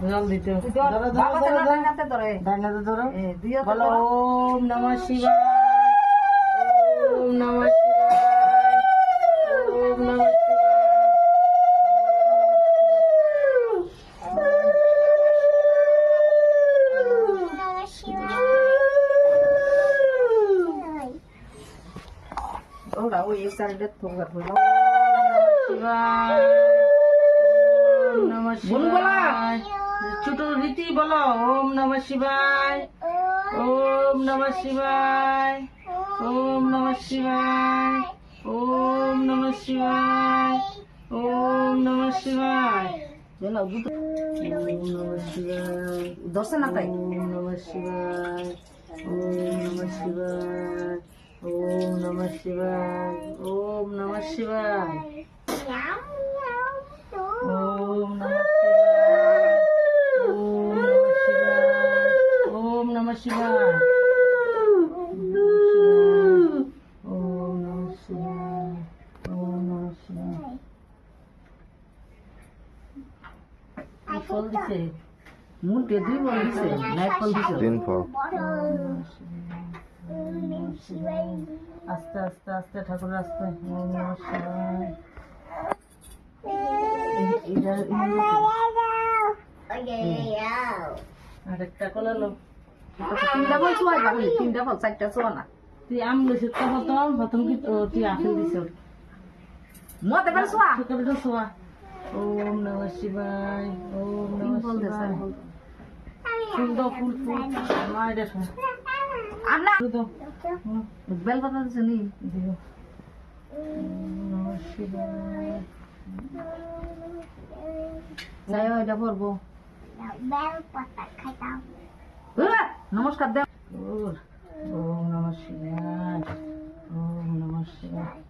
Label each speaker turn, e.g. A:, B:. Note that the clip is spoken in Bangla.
A: জল দিতে ডাইনাতে ধরো বলো ওম নমঃ শিবায় ওম নমঃ শিবায় ওম নমঃ
B: ওরা ওই সাইডে তোগার হলো
A: শিবায় ওম নমঃ শিবায় ছোট রীতি বলো ওম নমঃ শিবায় ওম নমঃ শিবায় ওম নমঃ শিবায় ওম নমঃ শিবায় ওম নমঃ শিবায়
B: জানো দুটো
A: ওম নমঃ শিবায়
B: দশে না তাই
A: ওম নমঃ শিবায় ওম নমঃ শিবায় ওম নমঃ শিবায় ওম নমঃ শিবায় ওম নমঃ শিবায় ওম নমঃ শিবায় ওম নমঃ শিবায় ওম নমঃ শিবায় ফল দিছে
B: মুন্টে দুই বলছে নাইট ফল দিছে
C: 3 ফল
A: আস্তে আস্তে আস্তে ঠাকুর আস্তে ওম নমঃ শিবায় আরেকটা কলালো
B: তিনটা বল সোয়া বাকি তিনটা ফল চারটা সোয়া না
A: তুই আম লইছ তো প্রথম কি তুই আপেল দিছ
B: মতে পারে সোয়া
A: ছোটটা সোয়া ওম নমঃ শিবায় ওম নমঃ
B: ফল দে
A: শিবায়
B: ফল
A: ফুল দাও ফুল ফুল মা এটা শোন
B: আর না
A: ফুল দাও
B: বেল পাতা দিছে নি
A: দিও ওম নমঃ শিবায়
B: যাই এটা পড়বো নমস্কার দেব
A: ওম নমঃ শিবায় ওম নমঃ শিবায়